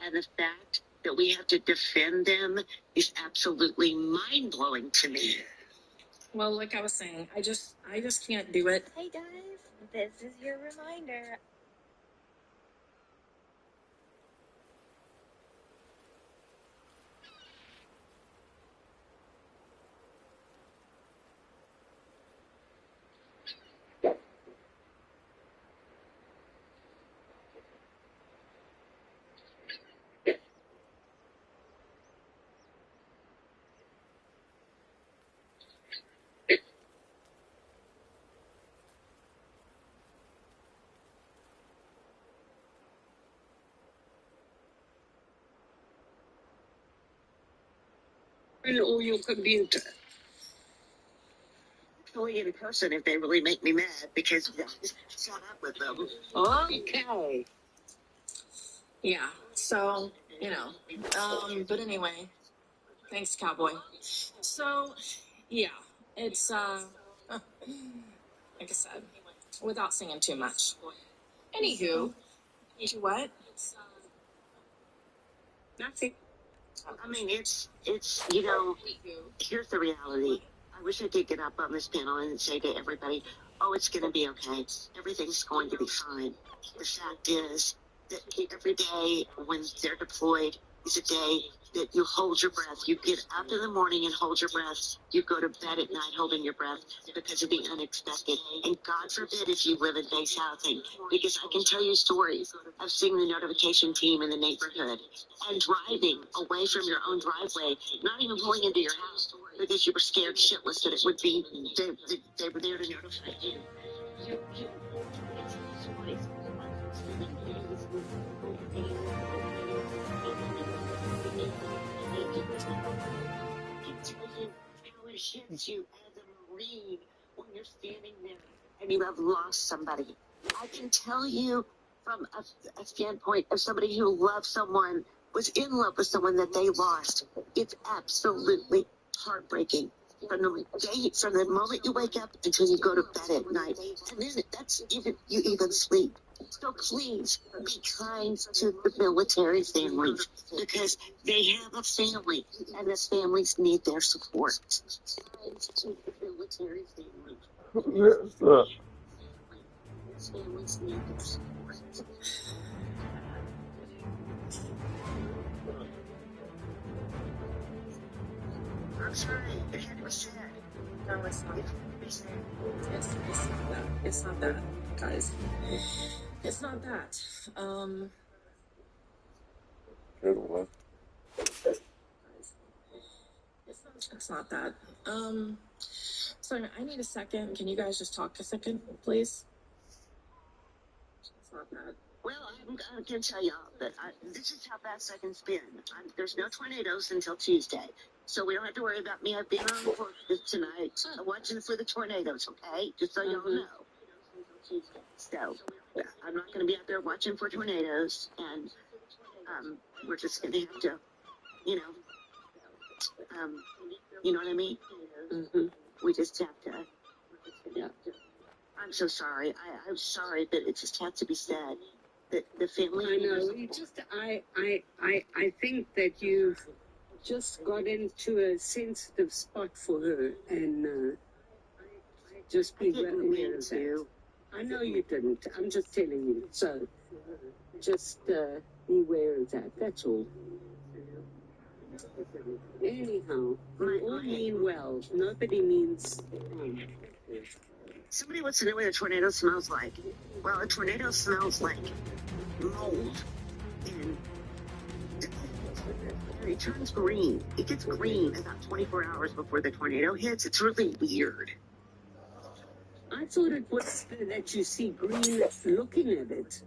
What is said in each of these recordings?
And the fact that we have to defend them is absolutely mind-blowing to me. Well, like I was saying, I just can't do it. Hey guys, this is your reminder. Or your computer. Actually, in person, if they really make me mad, because shut up with them. Okay. Yeah. So, but anyway, thanks, Cowboy. So, yeah, it's like I said, without singing too much. Anywho, what? Nothing. I mean, it's here's the reality. I wish I could get up on this panel and say to everybody, oh, it's going to be okay. Everything's going to be fine. The fact is that every day when they're deployed is a day that you hold your breath. You get up in the morning and hold your breath. You go to bed at night holding your breath because of the unexpected. And God forbid if you live in base housing, because I can tell you stories of seeing the notification team in the neighborhood and driving away from your own driveway, not even pulling into your house because you were scared shitless that it would be, they were there to notify you. How it hits you as a Marine when you're standing there and you have lost somebody. I can tell you from a standpoint of somebody who loved someone, was in love with someone that they lost. It's absolutely heartbreaking. From the moment you wake up until you go to bed at night, and then that's even you even sleep. So please be kind to the military families because they have a family, and the families need their support. Kind to the military families. Families need their support. I'm sorry, it had to be said. No, it's not. It's not that. It's not that, guys. It's not that. What? It's not that. So I need a second. Can you guys just talk a second, please? It's not that. Well, I can tell y'all that this is how fast I can spin. There's no tornadoes until Tuesday, so we don't have to worry about me being on the court tonight watching for the tornadoes, okay? Just so y'all know. So I'm not going to be out there watching for tornadoes, and we're just going to have to, you know what I mean? Mm-hmm. We just have to. Yeah. I'm so sorry. I'm sorry, but it just has to be said. The family. I know. I think that you've just got into a sensitive spot for her, and just be aware of that. I know you didn't. I'm just telling you. So just be aware of that. That's all. Anyhow, we all mean well. Nobody means harm. Somebody wants to know what a tornado smells like. Well, a tornado smells like mold, and it turns green. It gets green about 24 hours before the tornado hits. It's really weird. I thought it was that you see green looking at it.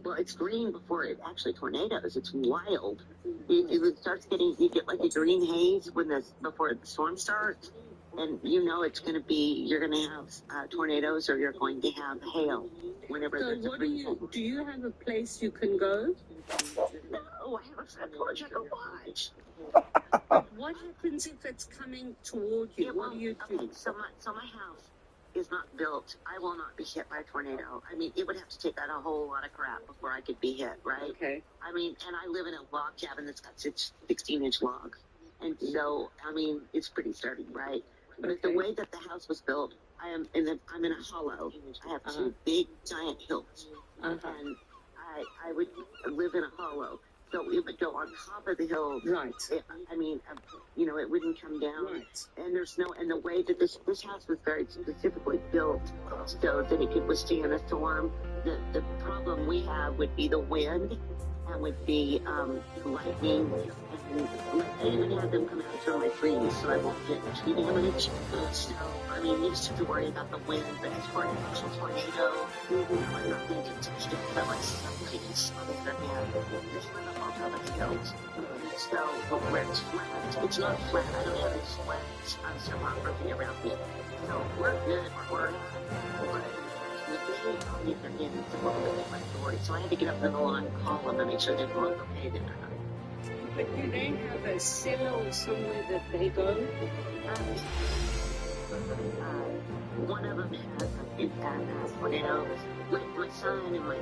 Well, it's green before it actually tornadoes. It's wild. It starts getting, you get like a green haze before the storm starts, and it's going to be, you're going to have tornadoes, or you're going to have hail whenever. So do you have a place you can go? No, I have a front porch I can watch. What happens if it's coming toward you? What do you do? Okay, so my house is not built. I will not be hit by a tornado. I mean, it would have to take out a whole lot of crap before I could be hit, right? Okay. I mean, and I live in a log cabin that's got 16-inch logs. And so, I mean, it's pretty sturdy, right? But the way that the house was built, I'm in a hollow. I have two big, giant hills. And I would live in a hollow. So it would go on top of the hill. Right. It wouldn't come down. Right. And the way that this house was very specifically built so that it could withstand a storm. The problem we have would be the wind and would be lightning. And I even had them come out and throw my trees so I won't get tree damage. So, I mean, you just have to worry about the wind, but as far as an actual tornado, I'm not going to get touched it, but like something is on their hand. This one on top of the hills. So, where it's flat, it's not flat. I don't have any flats on some property around me. So, we're good. We're I'll need their hands to hold them in my authority. So I had to get up in the line and call them and make sure they were okay there. But do they have a cellar or somewhere that they go? One of them has a big tornado. My son and my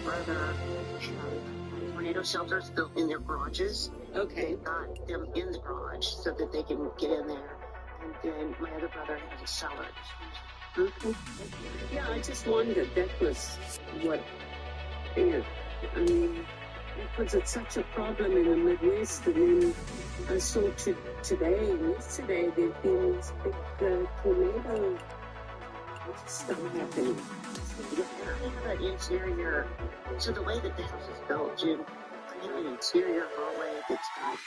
brother have tornado shelters built in their garages. Okay. They've got them in the garage so that they can get in there. And then my other brother has a cellar. Yeah, I just wondered. That was what, I mean, because it's such a problem in the Midwest. And then I saw today and yesterday there've been these big tornado stuff happening. That interior, so the way that the house is built, Jim, I have an interior hallway that's got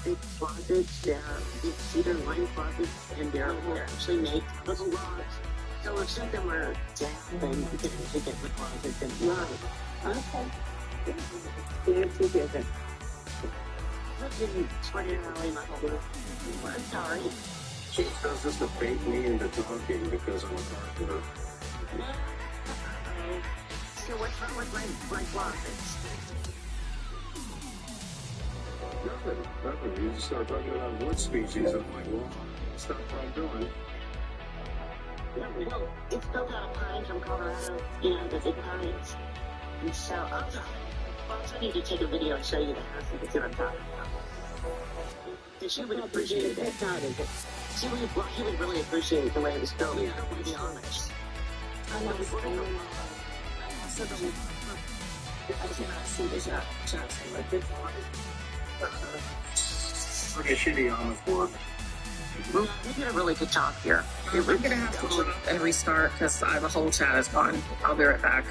big closets. They're big cedar lined closets, and they're actually made little logs. So if something were down, then you could actually get the closets and Okay. Glad to hear that. I didn't sweat it out my whole life. I'm sorry. She does this to bait me into talking because I'm a carpenter. So what's wrong with my closets? Nothing. You just start talking about wood species. I'm like, well, stop what I'm doing. Well, it's built out of pines from Colorado, the big pines. And so, I'll also need to take a video and show you the house and see what I'm talking about. Because she would appreciate it. He would really appreciate the way it was built. Yeah, to be honest. I cannot see this Jackson like this one. Like a shitty Amish one. Well, you did a really good job here. I'm gonna have to leave and restart because the whole chat is gone. I'll be right back.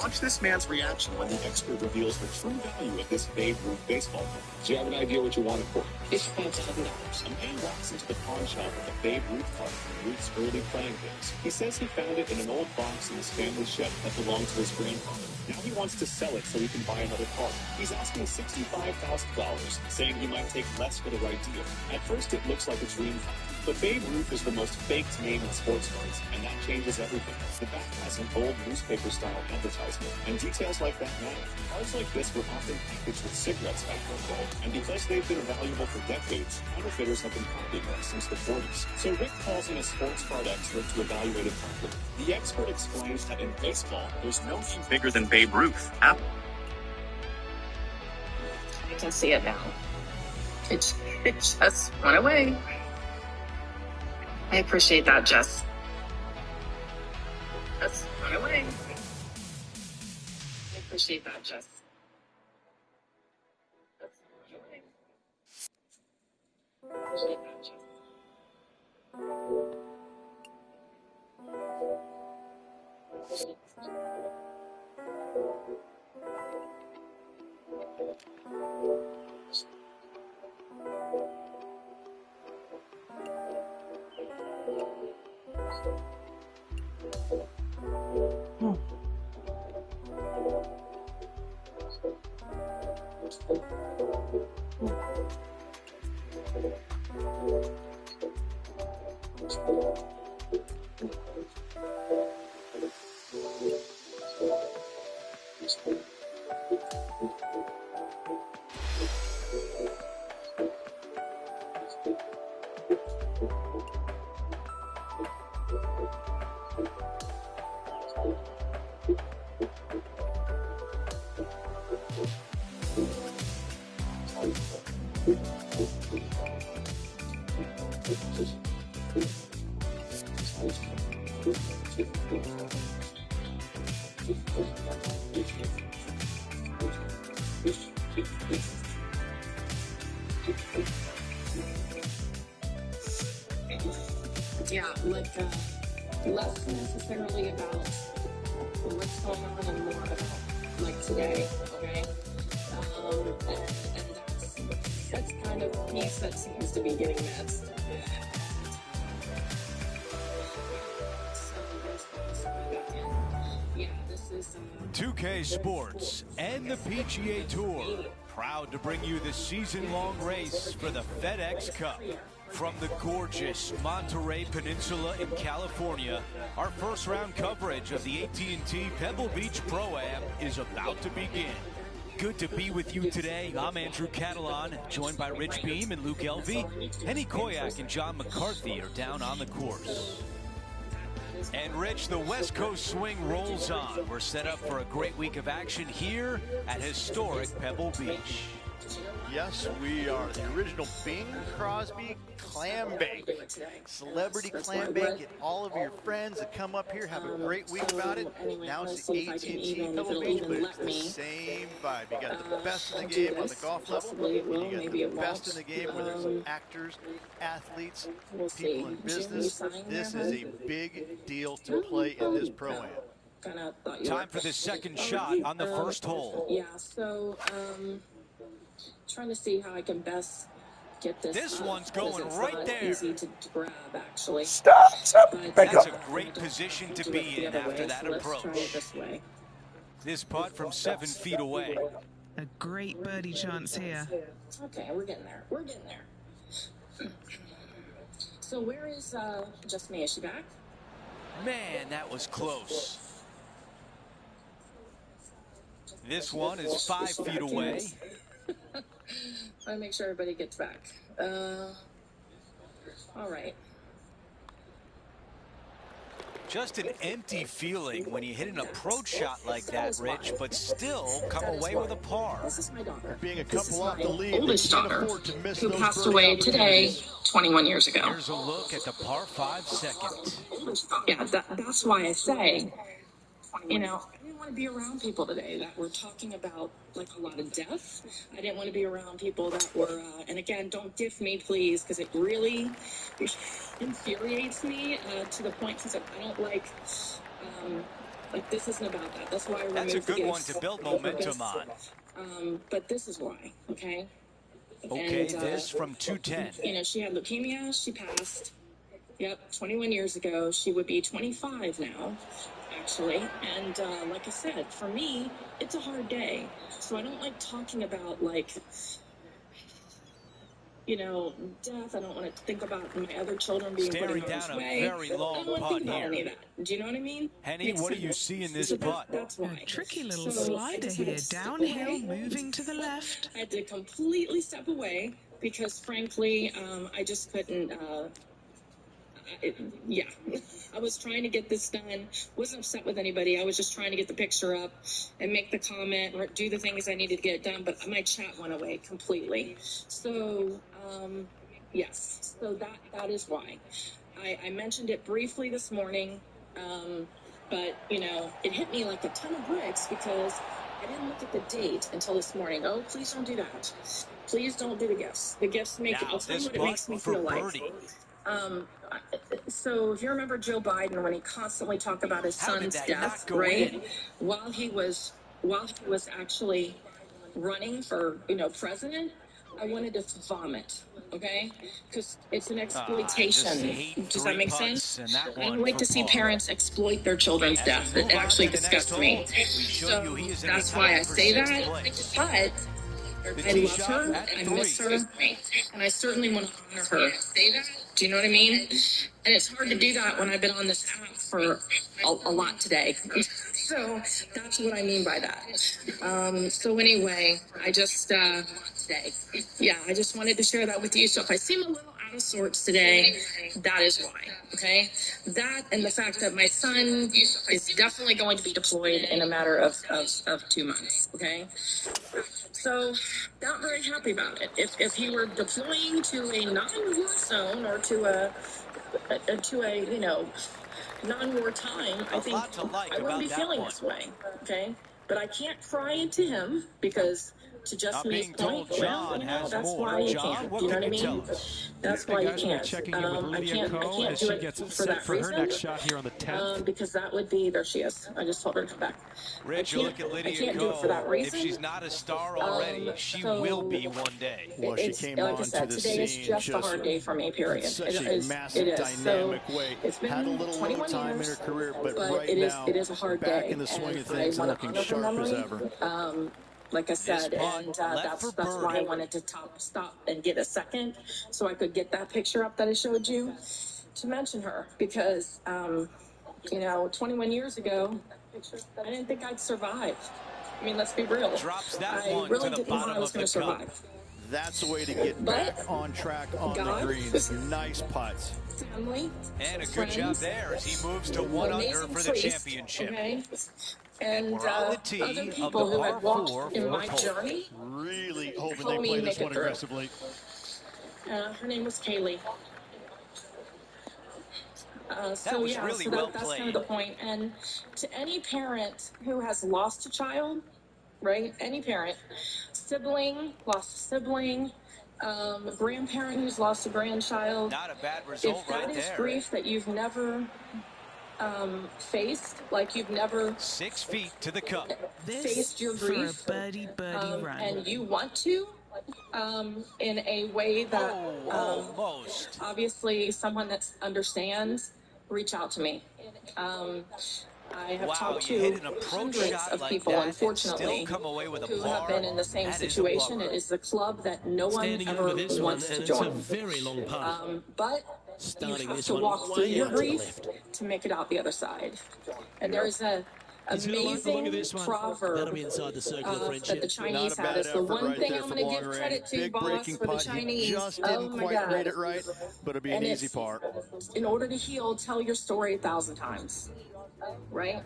Watch this man's reaction when the expert reveals the true value of this Babe Ruth baseball card. Do you have an idea what you want it for? It's $5,000. A man walks into the pawn shop with a Babe Ruth card from Ruth's early playing days. He says he found it in an old box in his family shed that belonged to his grandfather. Now he wants to sell it so he can buy another card. He's asking $65,000, saying he might take less for the right deal. At first it looks like a dream come true. But Babe Ruth is the most faked name in sports cards, and that changes everything. The back has an old newspaper-style advertisement, and details like that matter. Cards like this were often packaged with cigarettes back in the day, and because they've been valuable for decades, counterfeiters have been copying them since the 40s. So Rick calls in a sports card expert to evaluate it properly. The expert explains that in baseball, there's no name bigger than Babe Ruth. I can see it now. It just went away. I appreciate that, Jess. Just went away. I appreciate that, Jess. Just went away. I appreciate that, Jess. Yeah, like less necessarily about what's going on and more about like today, okay? And that's kind of a piece that seems to be getting missed. Yeah, this is 2K Sports and the PGA Tour, proud to bring you the season-long race for the FedEx Cup. From the gorgeous Monterey Peninsula in California, our first-round coverage of the AT&T Pebble Beach Pro-Am is about to begin. Good to be with you today. I'm Andrew Catalan, joined by Rich Beam and Luke Elvey. Henny Koyak and John McCarthy are down on the course. And Rich, the West Coast swing rolls on. We're set up for a great week of action here at historic Pebble Beach. Yes, we are the original Bing Crosby Clam Bake. Celebrity Clam Bake. Get all of your friends that come up here, have a great week about it. Now it's the AT&T Pebble Beach, but it's the same vibe. You got the best in the game on the golf level, and you got the best in the game where there's actors, athletes, people in business. This is a big deal to play in this Pro-Am. Time for the second shot on the first hole. Yeah, so trying to see how I can best get this. This one's going right there. Easy to grab, actually. Stop. That's a great position to be in after that approach. This way. This putt from 7 feet away. A great birdie chance here. Okay, we're getting there. We're getting there. So where is Just Me? Is she back? Man, that was close. This one is 5 feet away. I make sure everybody gets back. All right. Just an empty feeling when you hit an approach shot like that, Rich, but still come away with a par. This is my daughter. Being a couple off the lead, Oldest daughter, who passed away today, 21 years ago. Here's a look at the par 5 second. Yeah, that's why I say, you know, I didn't want to be around people today that were talking about like a lot of death. I didn't want to be around people that were, and again, don't diff me, please, because it really infuriates me to the point because I don't like this isn't about that. That's why I removed That's a good gifts. one to build momentum on. But this is why, okay? Okay, And, this from 210. You know, she had leukemia. She passed. Yep, 21 years ago. She would be 25 now, actually. And like I said, for me, it's a hard day. So I don't like talking about, like, you know, death. I don't want to think about my other children being put in harm's way. Very long I don't want to think about putt any of that. Do you know what I mean? Henny, what do you see in this So putt? that's why. A tricky little So I slider just had here. to step Downhill, away. moving to the left. I had to completely step away because, frankly, I just couldn't. Yeah, I was trying to get this done. Wasn't upset with anybody. I was just trying to get the picture up and make the comment or do the things I needed to get done. But my chat went away completely. So, yes. So that is why. I mentioned it briefly this morning, but you know, it hit me like a ton of bricks because I didn't look at the date until this morning. Oh, please don't do that. Please don't do the gifts. The gifts make Now, I'll tell you this what it makes me putt for feel like. birdie. So if you remember Joe Biden when he constantly talked about his How did son's that death, not go right? in? While he was actually running for, you know, president, I wanted to vomit, okay? Because it's an exploitation. Does that make sense? I don't like to see parents exploit their children's death. It actually disgusts me. So that's why I say that. But I love her, I miss her, and I certainly want to honor her. Do you know what I mean? And it's hard to do that when I've been on this app for a lot today. So that's what I mean by that. So anyway, I just, I just wanted to share that with you. So if I seem a little out of sorts today. That is why. Okay. That and the fact that my son is definitely going to be deployed in a matter of 2 months. Okay. So not very happy about it. If he were deploying to a non-war zone or to a non-war time, I think I wouldn't be feeling this way. Okay, but I can't cry into him because to just Not me's being told point, John that's has why more. you John, can't. what You know can what I you mean? tell us? That's why you Guys, we're can't. checking in with Lydia I Ko can't as do she it gets for set that for her reason. next shot here on the 10th. Because that would be, there she is. I just told her to come back. Rich, you look at I Lydia can't do it for that Ko. reason. If she's not a star already, she So will be one day. Well, she came like I on said, to the today is scene just a hard day for me, in period. such It a is. massive, It is. dynamic So way. it's been Had a little low 21 time in years, her career, but but right it is now, a hard back day, in the swing of and things I and want to looking honor her sharp as memory. ever. Like I said, putt and left for that's why I birdie. wanted to stop and get a second so I could get that picture up that I showed you to mention her because 21 years ago, I didn't think I'd survive. I mean, let's be real. Drops that I one really to the didn't know bottom I was of going the to cup. survive. That's the way to get But back on track on the God, greens. Nice putts. family, And a good friends, job there as he moves to 1 under amazing for the priest, championship. okay? And we're on the tee other of people the who had par walked 4 in my fourth hole. journey. Really hoping they Help me play this make it one through. aggressively. Her name was Kaylee. That was really well that's kind played. of the point. And to any parent who has lost a child, right? Any parent, sibling, lost a sibling, grandparent who's lost a grandchild. Not a bad result If that right is there. grief that you've never faced, like you've never 6 feet to the cup. faced your grief, for a birdie run. and you want to, in a way that Almost. obviously someone that understands, reach out to me. I have talked you hit to an approach hundreds shot of like people, that and unfortunately, still come away with a who par. have been in the same That is a situation. bummer. It is the club that no one Standing ever over this one, wants and to it's a join. very long putt. But Starting you have this to one walk through way your out to the grief left. to make it out the other side. And there is a If you like the look of amazing this one, that'll proverb be inside the circle of that friendship. the Chinese Not a had. bad It's the effort one right thing there I'm from going to give long credit range. to, Big boss, breaking for the putt. He Chinese. just Oh didn't my quite God. rate it right, but it'll be an easy par. In order to heal, tell your story 1,000 times, right?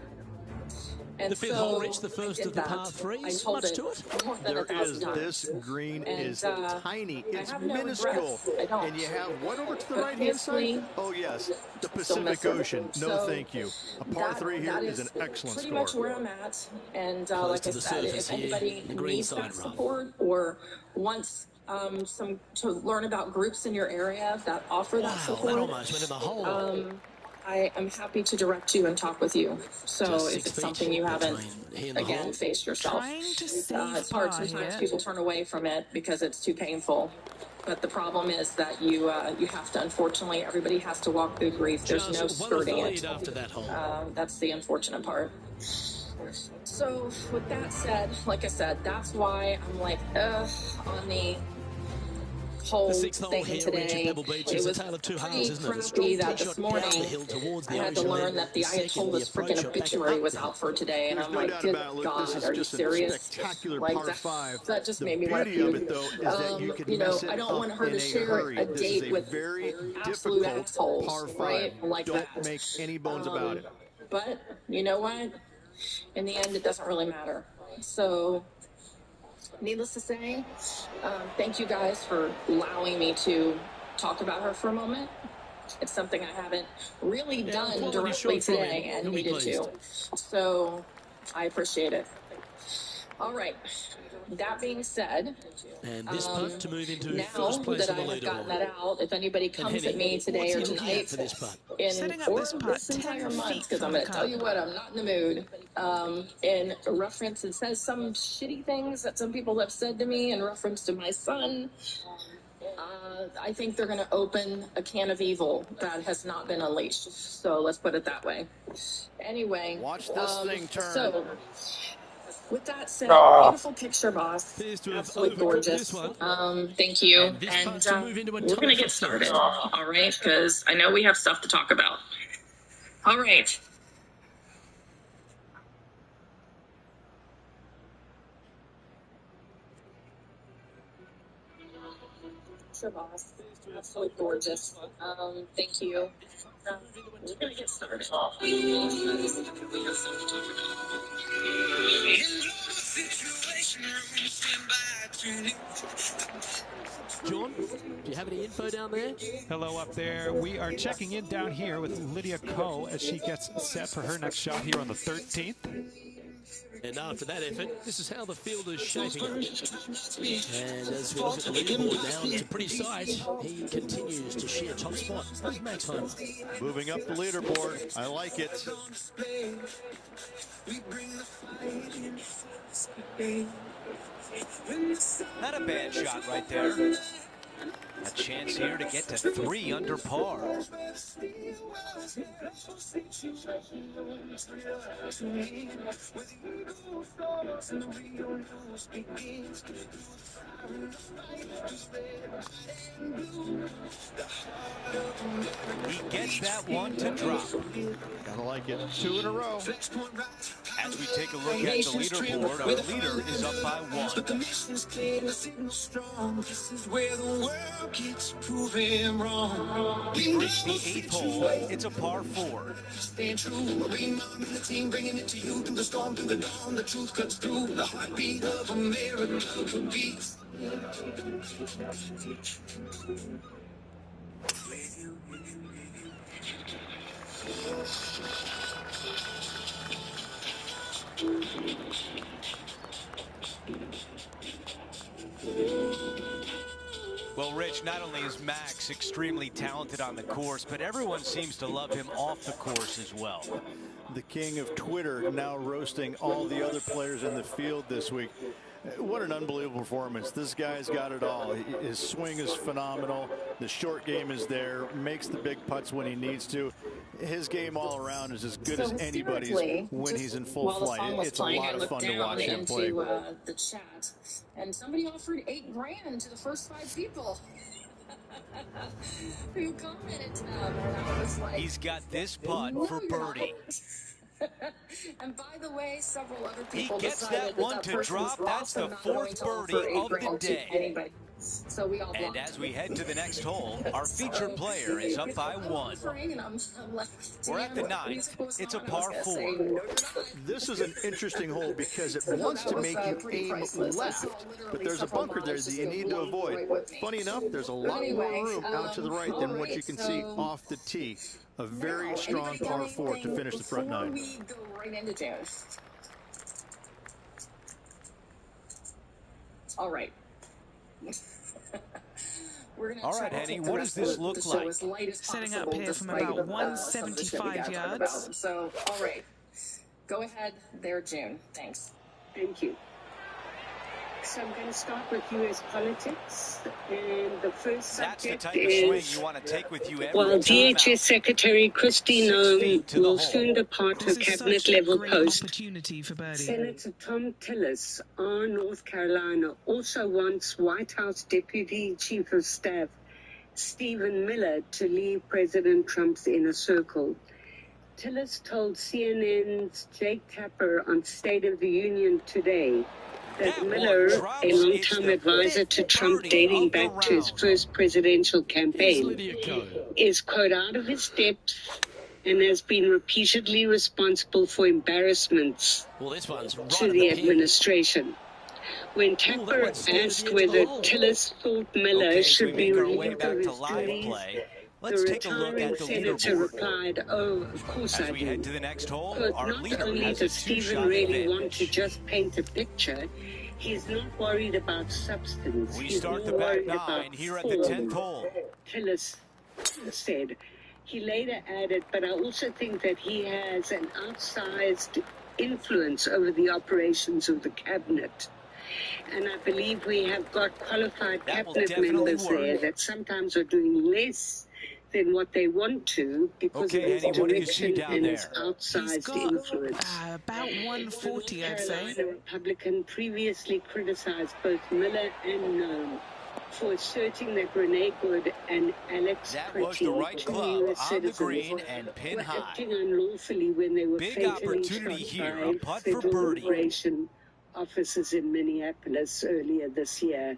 And The fifth hole, Rich, the first of the par threes. I told Much it to it. more than There 1,000 is, times. this green And, is tiny. I It's have no minuscule. regrets. I don't. And you have what over to the But right-hand side? basically, Oh, yes, the still miss Pacific her. Ocean. No, So thank you. A par three here that is an excellent pretty score. much where I'm at. And Close like to I the said, surface if here, anybody the green needs side that rough. support or wants to learn about groups in your area that offer that Wow, that support, almost went in the hole. I am happy to direct you and talk with you. So Just if 6 it's feet something you haven't, between he and the again, hole. faced yourself. Trying to save It's hard. par Sometimes here. people turn away from it because it's too painful. But the problem is that you have to, unfortunately, everybody has to walk through grief. There's no Just one off the skirting lead it. after that hole. That's the unfortunate part. So with that said, like I said, that's why I'm like, on the whole The sixth hole thing here, today. Rich, at Pebble Beach, It is a was tale of two pretty halves, isn't it? A crappy strong that tee this shot down morning the hill towards I the had to ocean. learn Then that the second, Ayatollah's the approach freaking shot back obituary up was the out for today, and There's I'm no like, doubt good about it, Luke. God, This is are you just a serious? spectacular Like par five. that just The made me want to beauty of puke. it, though, is that you can You know, mess it I don't want up her in to a share hurry. a This date is a with very absolute difficult assholes, par five. right? Like Don't that. make any bones about it. But you know what? In the end, it doesn't really matter. So, needless to say, thank you guys for allowing me to talk about her for a moment. It's something I haven't really done quality directly shot from today him. and He'll be needed to. pleased. So, I appreciate it. All right. That being said, And this putt to move into now first place that on I the have gotten leaderboard. that out, if anybody comes at me today or what's he looking at tonight, for this putt? Setting up or this putt this entire 10 month, feet because I'm from going the to tell you cup. what, I'm not in the mood. In reference, it says some shitty things that some people have said to me in reference to my son. I think they're going to open a can of evil that has not been unleashed. So let's put it that way. Anyway, Watch this thing turn. So, with that said, beautiful picture, boss. Appears to have Absolutely overcooked gorgeous. this one. Thank you. And this putt to move into a we're going to tie get for started, first. all right? Because I know we have stuff to talk about. All right. Absolutely gorgeous. Thank you. We're gonna get started. John, do you have any info down there? Hello up there. We are checking in down here with Lydia Ko as she gets set for her next shot here on the 13th. And after that effort, this is how the field is shaping up. And as we look at the leaderboard now, it's a pretty sight. He continues to share top spot. There's Max Homer. Moving up the leaderboard. I like it. Not a bad shot right there. A chance here to get to 3 under par. He gets that one to drop. Gotta like it. 2 in a row. As we take a look at the leaderboard, our leader is up by 1. We reach the 8th hole. It's a par 4. Staying true, bringing the team, bringing it to you through the storm, through the dawn. The truth cuts through the heartbeat of America beats. Well, Rich, not only is Max extremely talented on the course, but everyone seems to love him off the course as well. The king of Twitter now roasting all the other players in the field this week. What an unbelievable performance. This guy's got it all. His swing is phenomenal. The short game is there, makes the big putts when he needs to. His game all around is as good as anybody's when he's in full flight. It's a lot of fun to watch him play. The chat, and somebody offered $8,000 to the first 5 people who commented to them. And I was like, he's got this putt for birdie. And by the way, several other people he gets decided that one that to person drop. was That's the not going 4th to birdie offer of the $8,000 to day. anybody. So we all And blocked as we him. head to the next hole, our featured player is up by 1. And I'm like, We're at the 9th. It's a par 4. This is an interesting hole because it wants to make you aim left, but there's a bunker there that you need to avoid. Funny enough, there's a lot more room out to the right than what you can see off the tee. A very strong par 4 to finish the front 9. We go right into June. All right. All right, Henny, what does this look like? Setting up here from about 175 yards. So, all right. Go ahead there, June. Thanks. Thank you. So I'm going to start with U.S. politics, and the first That's the subject type of swing is, you want to take with you every while time DHS out. Secretary Kristi 6 Noem feet to the will hole. soon depart her This is such a cabinet-level great post, opportunity for birdie. Senator Tom Tillis of North Carolina also wants White House Deputy Chief of Staff Stephen Miller to leave President Trump's inner circle. Tillis told CNN's Jake Tapper on State of the Union today that Miller, a longtime advisor to Trump dating back to his first presidential campaign, is, quote, out of his depth and has been repeatedly responsible for embarrassments to the administration. When Tapper asked whether Tillis thought Miller should be relieved of his duties, Let's the take a look retiring at the senator leaderboard. replied, "Oh, of course As I we do." head to the next hole, Quote, our not leader only has a does Stephen two-shot really want advantage. to just paint a picture, he's not worried about substance. We He's start the more back worried 9 about here at the form. 10th hole. Tillis said. He later added, but I also think that he has an outsized influence over the operations of the cabinet. And I believe we have got qualified That will cabinet definitely members there work. that sometimes are doing less than what they want to because Okay, of his Henny, what do you see direction down and there? his outsized He's got influence. about 140, I'd say. Carolina Republican previously criticized both Miller and Noem for asserting that Renee Good and Alex That Pretty, was the right two club US on the citizens, green and pin were high. acting unlawfully when they were Big fatally opportunity shot here, a by putt for federal birdie. immigration officers in Minneapolis earlier this year.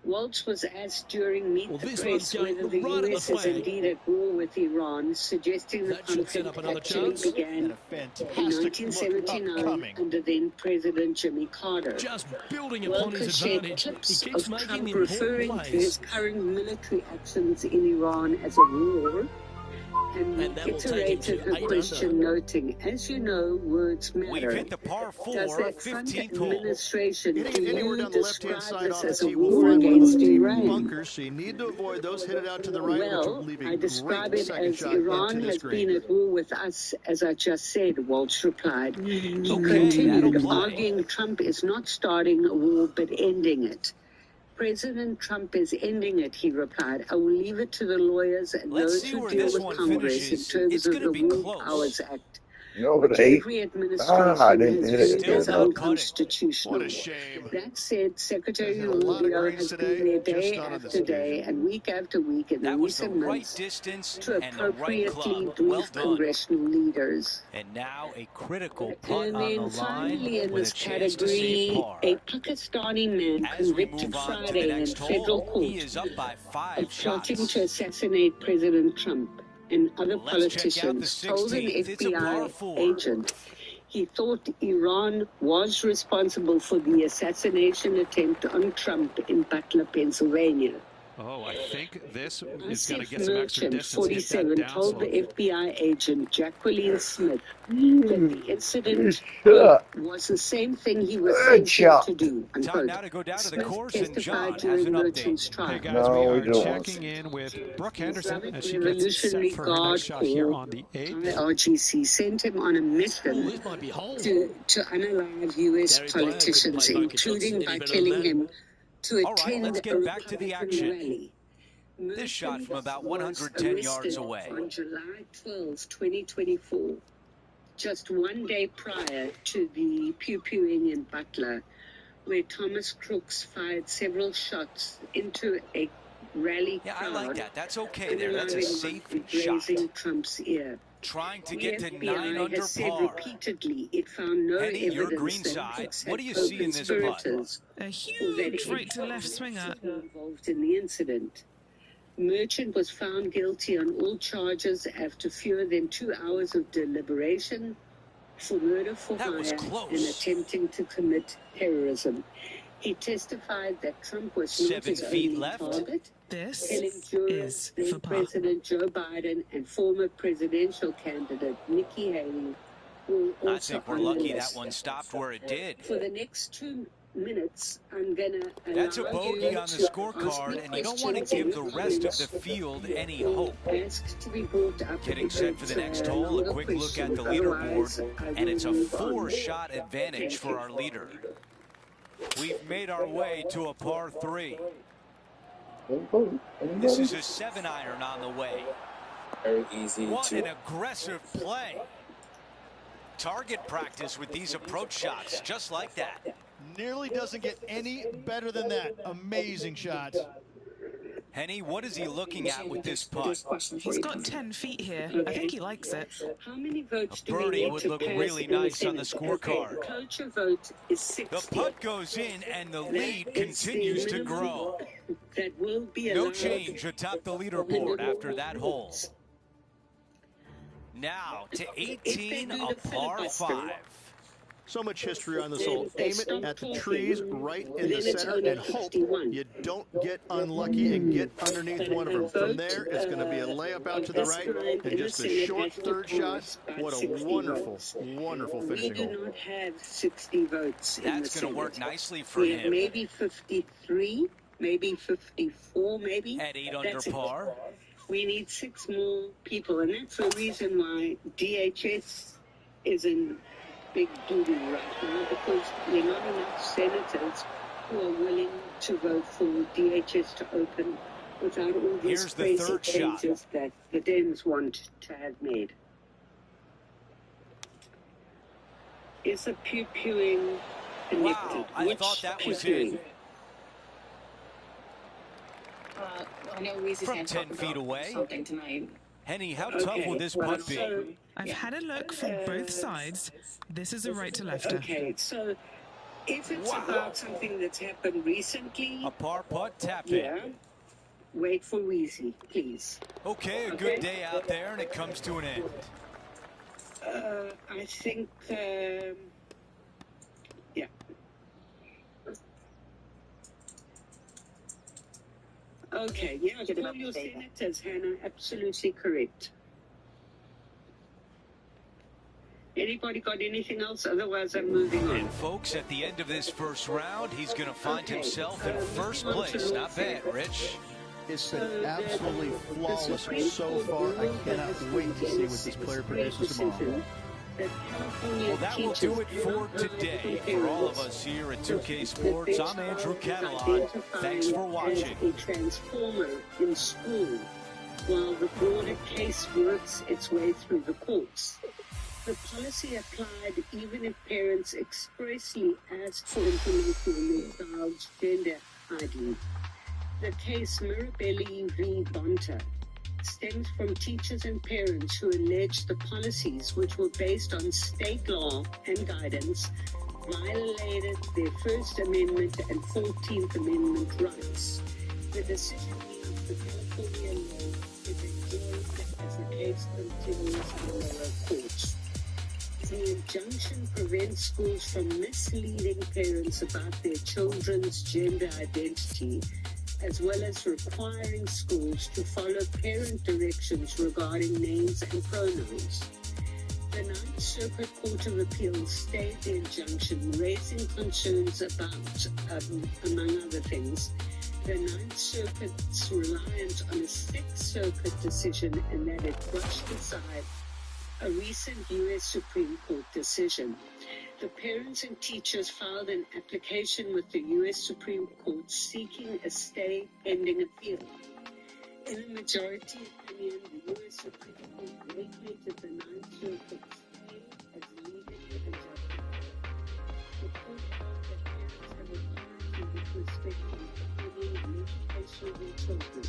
Waltz was asked during Meet the this Press one's going whether the right at the US is flag. indeed at war with Iran, suggesting the That should set up conflict another actually chance. began in 1979 under then President Jimmy Carter. Just building upon his Walker shared advantage. clips He keeps of making Trump important referring to plays. his current military actions in Iran as a war, and that will take him reiterated to her 8 question, under. noting, as you know, words matter. We've hit the par Does 4, that Trump 15th hole. administration, do Hitting it anywhere you down the left-hand describe side this on the as a tee will war find one of those against deep Iran? bunkers, so you need to avoid those headed out to the right, which will Well, leave I a describe great it second as shot Iran into has this green. been at war with us, as I just said, Walsh replied. He that'll continued, play. arguing Trump is not starting a war but ending it. President Trump is ending it, he replied. I will leave it to the lawyers and Let's those see who where deal this with one Congress finishes. in terms It's of gonna the be War close. Powers Act, Over which the 8. every I administration didn't has hit it. viewed Still as not cutting. unconstitutional. What a shame. That said, Secretary There's been a lot of Rubio greens has today, been there just day not on this after day occasion. and week after week in the That was the recent right months distance to and the right appropriately club. brief Well done. congressional leaders. And now a critical putt And on then the finally line in with this a chance to save category, par. a Pakistani man As we convicted move on to the Friday in next federal hole, he court is up by 5 of plotting shots. to assassinate President Trump and other Let's check out the politicians told an 16th. It's a par FBI 4. agent he thought Iran was responsible for the assassination attempt on Trump in Butler, Pennsylvania. Oh, I think this is going to Asif get some extra Merchant, distance. Hit 47, that told the downslope. FBI agent Jacqueline Smith that the incident was the same thing he was Good sent here shot. to do. Time Unquote. now to go down to the Smith course, and John testified has during an update. Merchant's Hey trial. guys, No, we we are don't. checking in with Brooke Henderson Islamic as she gets Revolutionary set for her Guard next shot here Corps, on the 8th. IRGC, sent him on a mission This might be whole. to unalive U.S. Gary Player politicians, couldn't play bunker shots including any by better telling than that. him to All right, attend let's a get back to the Republican action. rally. This shot from about was 110 yards arrested away. on July 12, 2024, just one day prior to the pew-pewing in Butler, where Thomas Crooks fired several shots into a rally Yeah, I crowd, like that. That's okay there. That's a unaliving safe one and shot. grazing Trump's ear. Trying to The get to 9 FBI under has said par. repeatedly it found no Henny, your evidence green that side. Crooks What had do you see in this putt? co-conspirators A or that huge right to any left swinger. were involved in the incident. Merchant was found guilty on all charges after fewer than 2 hours of deliberation for murder for That was hire close. and attempting to commit terrorism. He testified that Trump was not 7 his feet only left. target, This telling jurors is then for par. President Joe Biden and former presidential candidate Nikki Haley were I also think we're on the lucky that list. one stopped where it did. For the next 2 minutes, I'm gonna That's a allow bogey you on the to ask me scorecard, and you don't want to questions give in the rest of comments. the field any hope. Ask to be brought up Getting with set for the next hole, a longer quick look at the questions. Otherwise, leaderboard, I and will it's a move on. 4-shot advantage for our leader. We've made our way to a par 3. This is a 7-iron on the way. Very easy What an aggressive play. Target practice with these approach shots, just like that. Nearly doesn't get any better than that. Amazing shot. Henny, what is he looking at with this putt? He's got 10 feet here. I think he likes it. How many votes A do we birdie need would to look pass really in the nice on the Senate? scorecard. Okay, cloture vote is 60. The putt goes in, and the That lead is the continues to minimum grow. That will be No allowed. change atop the leaderboard after that hole. Now to 18, a par 5. So much history on this hole. Aim it at the trees right in the Then it's center only and hope 51. you don't get unlucky and get underneath one of them. From there, it's going to be a layup out to the right and just a short third shot. What a wonderful, wonderful finishing We do hole. not have 60 votes in the That's going Senate. to work nicely for We have him. maybe 53, maybe 54, maybe. At 8 under That's it. par. We need 6 more people, and that's the reason why DHS is in big doo-doo right now, because there are not enough senators who are willing to vote for DHS to open without all these Here's the crazy third shot. changes that the Dems want to have made. Is a pew-pewing connected? Wow, I Which thought that was pew-pewing? it. I know Reese's From going to 10 talk feet about away. something tonight. Henny, how tough will this putt be? I've had a look from both sides. This is a right to lefter. Okay, so If it's about something that's happened recently, a par putt, tap yeah, in. wait for Weezy, please. Okay, a good day out there, and it comes to an end. I think, yeah. Okay, yeah, call your senators, Hannah. Absolutely correct. Anybody got anything else? Otherwise, I'm moving on. And folks, at the end of this first round, he's going to find himself in first place. Not bad, Rich. It's been absolutely flawless so far. I cannot wait to see what this player produces tomorrow. Well, that will do it for today. For all of us here at 2K Sports, I'm Andrew Catalan. Thanks for watching. A transformer in school while the broader case works its way through the courts. The policy applied even if parents expressly ask for information on their child's gender ID. The case Mirabelli v. Bonta stems from teachers and parents who alleged the policies, which were based on state law and guidance, violated their First Amendment and 14th Amendment rights. The decision means the California law is enjoined as the case continues in lower courts. The injunction prevents schools from misleading parents about their children's gender identity, as well as requiring schools to follow parent directions regarding names and pronouns. The Ninth Circuit Court of Appeals stayed the injunction, raising concerns about, among other things, the Ninth Circuit's reliance on a Sixth Circuit decision and that it brushed aside a recent U.S. Supreme Court decision. The parents and teachers filed an application with the U.S. Supreme Court seeking a stay pending appeal. In a majority opinion, the U.S. Supreme Court vacated the Ninth Circuit stay as legally adjusted. The court held that parents have authority with respect to the upbringing and education of their children.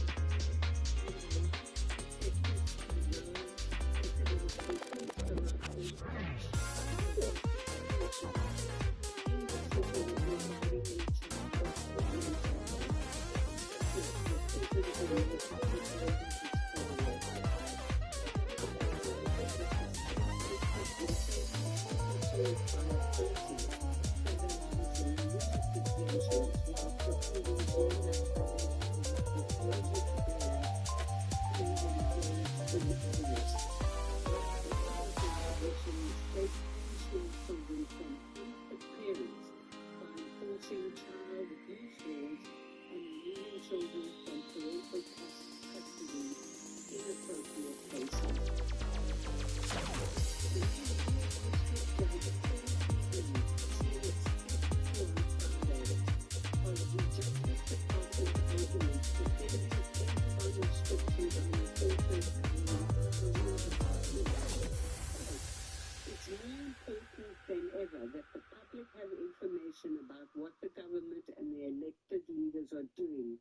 About what the government and the elected leaders are doing,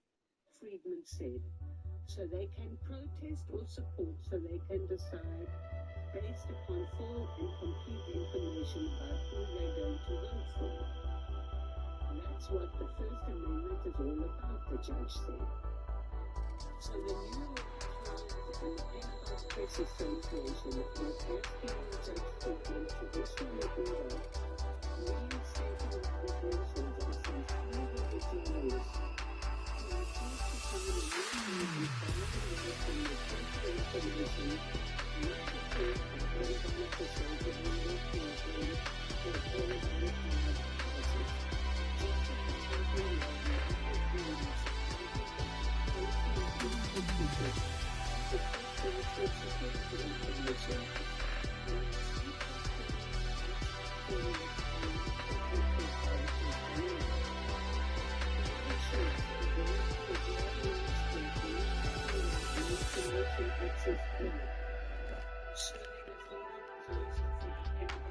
Friedman said, so they can protest or support, so they can decide based upon full and complete information about who they're going to vote for. That's what the First Amendment is all about, the judge said. So the New York Times and the Penthouse Press Association are asking Judge Friedman to issue an order reinstating obligations on some key religion laws to refuse to sign a new law from the Central Information not to serve as Taliban officials in the North or Taliban policies. Just to continue the